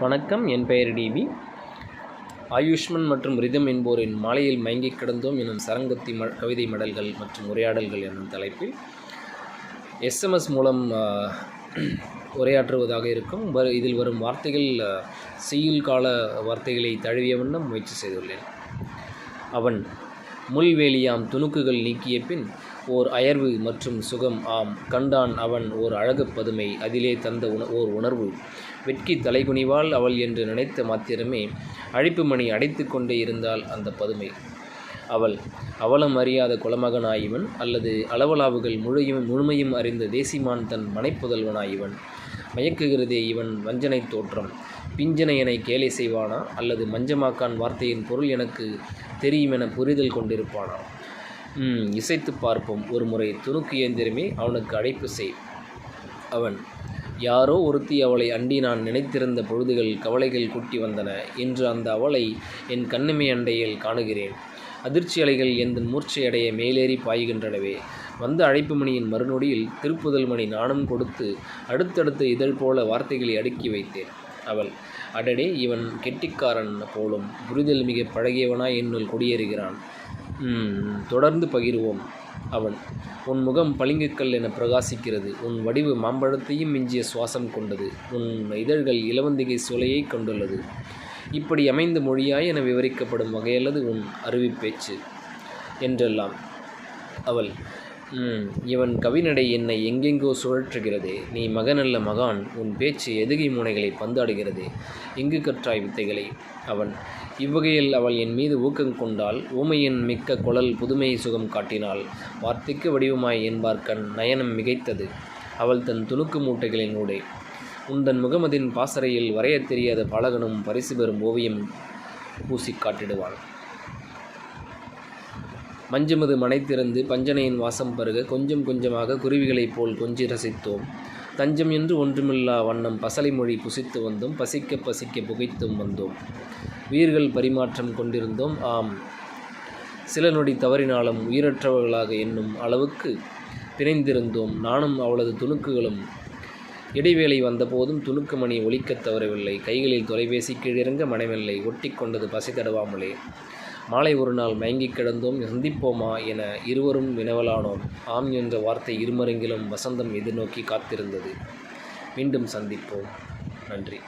வணக்கம், என் பெயர் டிபி. ஆயுஷ்மன் மற்றும் ரிதம் என்போரின் மாலையில் மயங்கிக் கிடந்தோம் எனும் சரங்கத்தி கவிதை மடல்கள் மற்றும் உரையாடல்கள் என்னும் தலைப்பில் SMS மூலம் உரையாற்றுவதாக இருக்கும். இதில் வரும் வார்த்தைகள் செய்யுள் கால வார்த்தைகளை தழுவிய வண்ணம் முயற்சி செய்துள்ளேன். அவன் முள்வேலியாம் துணுக்குகள் நீக்கிய பின் ஓர் அயர்வு மற்றும் சுகம் ஆம் கண்டான் அவன் ஓர் அழகு பதுமை அதிலே தந்த ஓர் உணர்வு வெட்கி தலைகுனிவாள் அவள் என்று நினைத்த மாத்திரமே அழைப்பு மணி அடைத்து கொண்டே இருந்தாள் அந்த பதுமை. அவலம் அறியாத குலமகனாயிவன் அல்லது அளவலாவுகள் முழுமையும் அறிந்த தேசிமான் தன் மனைப்புதல்வனாயிவன். மயக்குகிறதே இவன் வஞ்சனை தோற்றம். பிஞ்சனையனை கேலி செய்வானா அல்லது மஞ்சமாக்கான் வார்த்தையின் பொருள் எனக்கு தெரியுமென புரிதல் கொண்டிருப்பானா? இசைத்து பார்ப்போம் ஒரு முறை துணுக்கு இயந்திரமே அவனுக்கு அழைப்பு செய். அவன் யாரோ ஒருத்தி அவளை அண்டி நான் நினைத்திருந்த பொழுதுகள் கவலைகள் கூட்டி வந்தன. இன்று அந்த அவளை என் கண்ணுமை அண்டையில் காணுகிறேன். அதிர்ச்சி அலைகள் எந்த மூர்ச்சையடைய மேலேறி பாய்கின்றனவே. வந்த அழைப்பு மணியின் மறுநொடியில் திருப்புதல் மணி நானும் கொடுத்து அடுத்தடுத்த இதழ் போல வார்த்தைகளை அடுக்கி வைத்தேன். அவள் அடடே இவன் கெட்டிக்காரன் போலும், புரிதல் மிக பழகியவனாய் என்னுள் குடியேறுகிறான். தொடர்ந்து பகிர்வோம். அவன் உன் முகம் பளிங்குக்கல் என பிரகாசிக்கிறது. உன் வடிவு மாம்பழத்தையும் மிஞ்சிய சுவாசம் கொண்டது. உன் இதழ்கள் இலவந்திகை சோலையை கொண்டுள்ளது. இப்படி அமைந்த மொழியாய் என விவரிக்கப்படும் வகையல்லது உன் அருவிப்பேச்சு என்றெல்லாம். அவள் இவன் கவிநடை என்னை எங்கெங்கோ சுழற்றுகிறதே. நீ மகனல்ல மகான். உன் பேச்சு எதுகை முனைகளை பந்தாடுகிறதே. எங்கு கற்றாய் வித்தைகளை? அவன் இவ்வகையில் அவள் என் மீது ஊக்கம் கொண்டாள். ஊமையின் மிக்க குழல் புதுமை சுகம் காட்டினாள். வார்த்தைக்கு வடிவமாய் என்பார்கண் நயனம் மிகைத்தது அவள் தன் துணுக்கு மூட்டைகளின் ஊடே. உந்தன் முகமதின் பாசறையில் வரையத் தெரியாத பாலகனும் பரிசு பெறும் ஓவியம் பூசி காட்டிடுவான். மஞ்சமது மனைத்திறந்து பஞ்சனையின் வாசம் பருக கொஞ்சம் கொஞ்சமாக குருவிகளைப் போல் கொஞ்சி ரசித்தோம். தஞ்சம் என்று ஒன்றுமில்லா வண்ணம் பசலை மொழி புசித்து வந்தோம். பசிக்க பசிக்க புகைத்தும் வந்தோம். உயிர்கள் பரிமாற்றம் கொண்டிருந்தோம். ஆம், சில நொடி தவறினாலும் உயிரற்றவர்களாக என்னும் அளவுக்கு பிணைந்திருந்தோம். நானும் அவளது துணுக்குகளும். இடைவேளை வந்தபோதும் துணுக்கு மணி ஒலிக்கத் தவறவில்லை. கைகளில் தொலைபேசி கீழிறங்க மனமில்லை. ஒட்டி கொண்டது பசி தடவாமலே. மாலை ஒரு நாள் மயங்கிக் கிடந்தோம். சந்திப்போமா என இருவரும் வினவலானோம். ஆம் என்ற வார்த்தை இருமருங்கிலும் வசந்தம் எதிர்நோக்கி காத்திருந்தது. மீண்டும் சந்திப்போம். நன்றி.